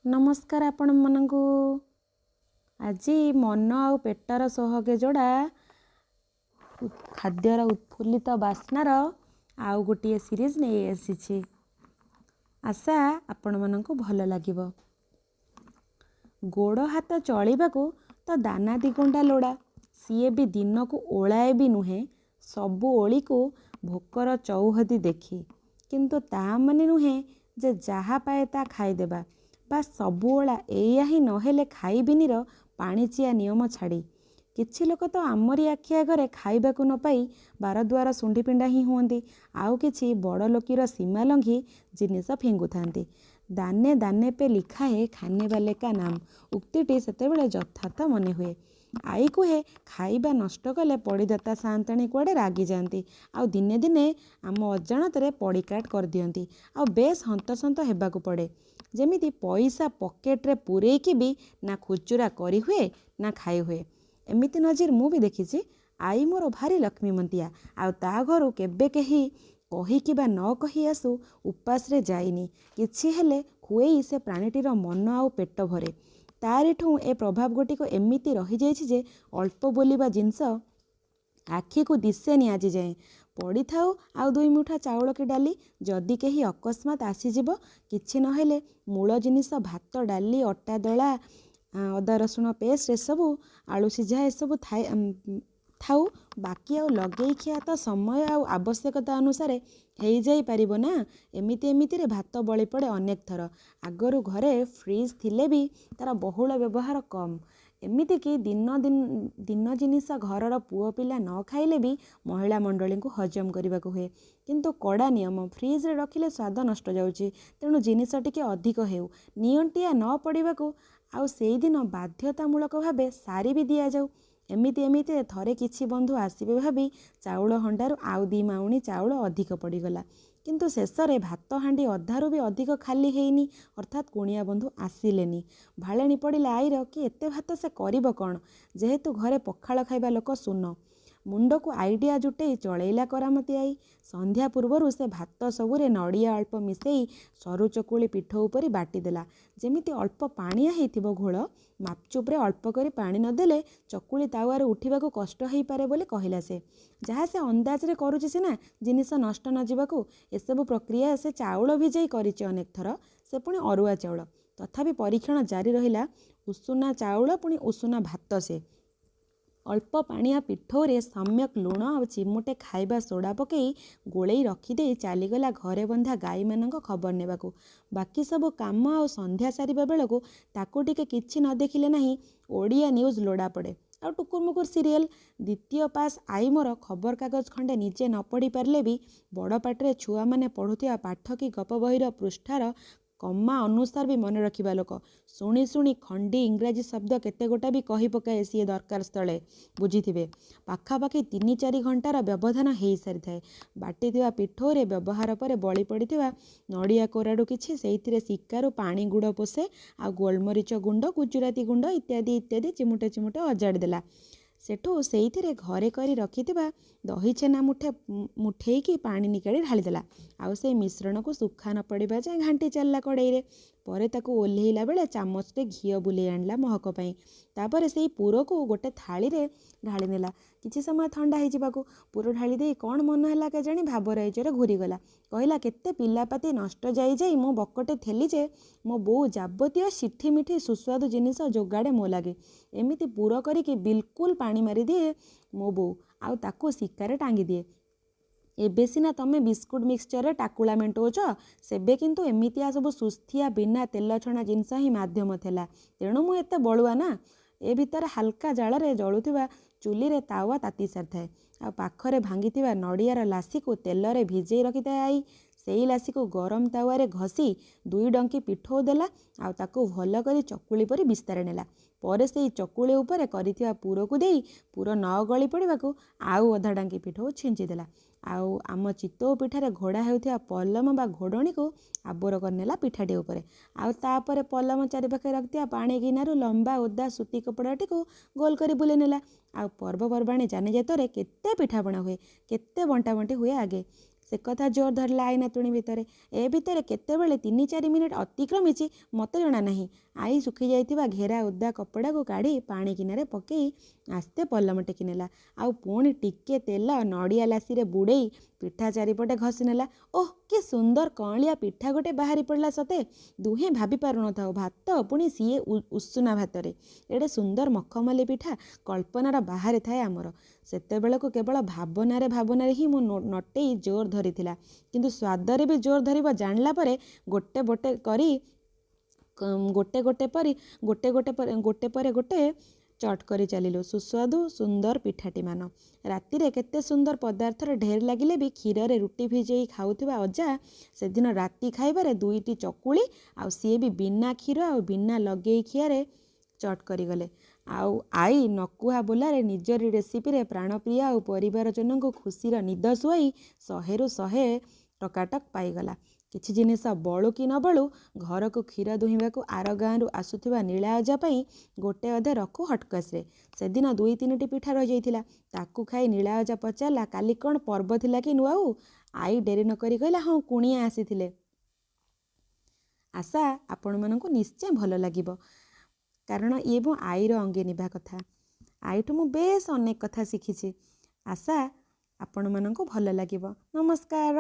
नमस्कार आपण मानकु आज मन आउ पेटर सोहगे जोड़ा खाद्यर उत्फुल्लित बास्नार आउ गोटे सीरीज नहीं आसी। आशा आपण मानकु भल लागिबो। गोड़ हाथ चलिबाकू तो दाना दिगुंडा लोड़ा, सीए भी दिन को ओलाए भी नुहे, सबू ओली को भोकर चौहदी देखी, किंतु ता माने नुहे जे जहा पाए ता खाईदेबा बा सबुला एया ही नहेले खाइबिनीर पाणिचिया नियम छाड़ी। किछि लोक तो आमरी आखि आगरे खाइबाकू न पाई बारद्वार सुंडी पिंडा ही हुअंती, आउ किछि बड़ लोकीर सीमा लंघी जिनिस फिंगु थांती। दाने दाने पे लिखा है खाने वाले का नाम, उक्तिटी सेतेबेले यथार्थ मने हुए। आई कुहे खाइबा नष्ट कले पड़ीदाता सान्ताणी कुआडे रागी जाती, आउ दिने दिने आम अजाणतरे पड़ीकाट कर दियंती, आउ बेस हंतसंत हेबाकू पड़े। जेमिति पैसा पकेट्रे पूरेकी भी ना खुचुरा करी हुए ना खाई हुए। एमिति नजीर मु भी देखिछि। आई मोर भारी लक्ष्मीमंतिया, आउ ता घरु केबे केही कहीकि बा न कही आसु उपास रे जाइनी, किछि हेले खुएई से प्राणीटीर मन आउ पेट भरे। तारिठू ए प्रभाव गोटिक एमिति रही जाइछि जे अल्प बोलिबा जिनस आखि को दिसेनी आज जाए। पड़ी थाउ आउ दुई मुठा चाउल कि डाली, जदि केही अकस्मात आसीजिब किछि नहेले मूल जिनिस भात डाली अटा दला अदा रसुण पेस्ट एसबू आलू सिझा एसबू थाउ, बाकी आउ लगे खिया तो समय आउ आवश्यकता अनुसार हो जाई परिबो ना। एमिति एमिति रे भात बळी पड़े अनेक थर। आगरू घरे फ्रिज थिले भी तार बहुल व्यवहार कम। एमिति कि दिन जिनिस घरर पुओ पिला न खाइले भी महिला मंडली को हजम करने को हुए, किंतु कड़ा नियम फ्रिज रे रखिले स्वाद नष्ट जाउची, तेणु जिनिस टिके अधिक हेउ नियंटिया न पड़िबा को आउ सेई दिन बाध्यतामूलक भावे सारी भी दिया जाऊ। एमिति एमिति थरे किछि बंधु आसीबे भाभी चाउल हंडारू आउ दी माउणी चाउल अधिक पड़ीगला, किंतु शेष रे भात हांडी अधारू भी अधिक खाली हेइनी, अर्थात कुणिया बंधु आसिलेनी। भाळेणी पड़िला आईर कि एते भात से करिब कौन, जेहेतु घरे पखाळ खाइबा लोक सुन। मुंड को आइडिया जुटे चलैला करामती आई। संध्या पूर्वर से भात सबुरे नड़िया अल्प मिसेई सरू चकुली पिठ उपरी बाटी देला, जेमिति अल्प पाणिया हेइथिबो घोळ। मापचुप्रे अल्प करी पानी नदेले चकुली तावारे उठिबाकू कष्ट हेई पारे बोली कहिला से। जहाँ से अंदाज रे करूची सिना जिनिस नष्ट न जिबाकू एसबु प्रक्रिया से चाउल भिजई करिचे अनेक थर, से पुणी अरुआ चाउल। तथापि परीक्षण जारी रहिला। उषुना चाउल पुणी उषुना भात से अल्प पाणिया पिठौरे सम्यक लुण और चिमुटे खाइबा सोडा पकई गोलई रखिदे चलीगला घरे बंधा गाई मानक खबर नेबाकू। बाकी सब काम आ संध्या सारिबा बेलकू ताकू टिके किछि न देखिले नाही ओडिया न्यूज लोड़ा पड़े आ टुकुर मुकुर सीरियल। द्वितीय पास आई मोर खबर कागज खंडे निजे न पढ़ी पारले भी बड़ पाटरे छुआ माने पढ़ुथिया पाठ कि गप बहिर पृष्ठार कम्मा अनुसार भी मन रखिबा लोक शुणी शुणी खंडी इंग्राजी शब्द केते गोटा भी कही पकाए सी दरकार स्थले बुझीथिबे। पाखापाखि 3-4 घंटार व्यवधान हो सारी थाए। बाटी थिबा पिठौरे व्यवहार पर बड़ी पड़िथिबा नड़िया कोराडू किछि सेइथिरे सिकारु पानी गुड़ पोसे आ गोलमरीच गुंड गुजराती गुंड इत्यादि इत्यादि चिमुटे चिमुटे अजाड़ी देला। सेठू सेइथिरे घरे करी रखिथिबा दही छेना मुठे की पानी निकाली ढालीदेला। आउ से मिश्रण को सुखा न पड़िबा जाए घांटी चलला कड़ई रे। परे ताकू ओल्हेला बेले चामचटे घीओ बुले आणला महक पाई। तापरे सेई पुरो को गोटे थाली रे ढाली नेला। किछि समय ठंडा हो जाबाकू पुरो ढाली दे कौन मन हैला केजाणी भाबर आइचरे घूरी गला। कहला केते पिलापाती नष्ट जाई जाई मो बकटे थेली जे मो बो जाबतीय सिठी मिठी सुस्वादु जिनिस जोगाड़े मो लागे। एमिति पुरो करिकी बिल्कुल पानी मारी दिए मो बो आउ ताकू सिक्कारे टांगी दिए। एबे सिना तमे बिस्कुट मिक्सचर टाकुला मेंटोच, सेबे किंतु एमितिया सब सुस्थिया बिना तेल छणा जिनस ही माध्यम थेला। तेणु मु एते बळुआ ना। ए भितर हल्का जाल रे जळुथिबा चुली रे तावा ताती सारथाए। आ पाखरे भांगिथिबा नड़ियार लासी को तेल रे भिजई रखिथाए आई। सेई लासी को गरम तावारे घसी 2 डंकी पिठौ देला आ ताकू भल करी चकुली परी विस्तार नेला। परे सेई चकुली उपरे करिथिबा पुरो को देई पुरो न गली पड़िबाकू आउ अधा डांकी पिठौ छिंची देला। आउ आम चितौ पिठारे घोड़ा हेउथिबा पलम बा घोड़णी को आबोर करनेला पिठाटी उपरे। आउ तापरे पलम चारि पाखे रखिथिबा पानी गिनारू लंबा ओदा सूती कपड़ाटी को गोल करी बुले नेला। आउ पर्वपर्वाणी जाने जेतरे केते पिठापଣା हुए, केते बंटा बंटी हुए आगे। ସେ କଥା ଜୋର ଧରିଲା ଆଈ ନାତୁଣୀ ଭିତରେ। ଏ ଭିତରେ କେତେବେଳେ 3-4 ମିନିଟ୍ ଅତିକ୍ରମିଛି ମୋତେ ଜଣା ନାହିଁ। ଆଈ ଶୁଖି ଯାଇଥିବା ଘେରା ଓଦା କପଡ଼ାକୁ କାଢ଼ି ପାଣି ଗିନାରେ ପକେଇ ଆସ୍ତେ ପଲମ ଟେକି ନେଲା। ଆଉ ପୁଣି ଟିକେ ତେଲ ନଡ଼ିଆ ଲାସିରେ ବୁଡ଼େଇ ପିଠା ଚାରିପଟେ ଘଷି ନେଲା। ଓଃ, କି ସୁନ୍ଦର କଅଁଳିଆ ପିଠା ଗୋଟେ ବାହାରି ପଡ଼ିଲା ସତେ। ଦୁହେଁ ଭାବି ପାରୁନଥାଉ, ଭାତ, ପୁଣି ସିଏ ଉଷୁନା ଭାତରେ। ଏଡ଼େ ସୁନ୍ଦର ମଖମଲି ପିଠା କଳ୍ପନାର ବାହାରେ ଥାଏ ଆମର। ସେତେବେଳକୁ କେବଳ ଭାବନାରେ ହିଁ ମୋ ନଟେଇ ଜୋର ଧରିଥିଲା। କିନ୍ତୁ ସ୍ୱାଦରେ ବି ଜୋର ଧରିବ ଜାଣିଲା ପରେ ଗୋଟେ ପରେ ଗୋଟେ ଚଟ୍ କରି ଚାଲିଲୁ ସୁସ୍ୱାଦୁ ସୁନ୍ଦର ପିଠାଟିମାନ। ରାତିରେ କେତେ ସୁନ୍ଦର ପଦାର୍ଥର ଢେର ଲାଗିଲେ ବି କ୍ଷୀରରେ ରୁଟି ଭିଜେଇ ଖାଉଥିବା ଅଜା ସେଦିନ ରାତି ଖାଇବାରେ 2ଟି ଚକୁଳି ଆଉ ସିଏ ବି ବିନା କ୍ଷୀର ଆଉ ବିନା ଲଗେଇ ଖିଆରେ ଚଟ୍ କରିଗଲେ। ଆଉ ଆଈ ନକୁହା ବୋଲାରେ ନିଜରି ରେସିପିରେ ପ୍ରାଣପ୍ରିୟା ଆଉ ପରିବାରଜନଙ୍କୁ ଖୁସିର ନିଦ ଶୁଆଇ 100ରୁ 100 ଟକାଟକ ପାଇଗଲା। କିଛି ଜିନିଷ ବଳୁ କି ନ ବଳୁ ଘରକୁ କ୍ଷୀର ଦୁହିଁବାକୁ ଆର ଗାଁରୁ ଆସୁଥିବା ନୀଳା ଅଜା ପାଇଁ ଗୋଟେ ଅଧେ ରଖୁ ହଟକେଶରେ। ସେଦିନ 2-3ଟି ପିଠା ରହିଯାଇଥିଲା। ତାକୁ ଖାଇ ନୀଳା ଅଜା ପଚାରିଲା, କାଲି କ'ଣ ପର୍ବ ଥିଲା କି ନୂଆଉ? ଆଈ ଡେରି ନ କରି କହିଲା, ହଁ, କୁଣିଆ ଆସିଥିଲେ। ଆଶା ଆପଣମାନଙ୍କୁ ନିଶ୍ଚୟ ଭଲ ଲାଗିବ, କାରଣ ଇଏ ମୋ ଆଈର ଅଙ୍ଗେ ନିଭା କଥା। ଆଈଠୁ ମୁଁ ବେଶ ଅନେକ କଥା ଶିଖିଛି। ଆଶା ଆପଣମାନଙ୍କୁ ଭଲ ଲାଗିବ। ନମସ୍କାର।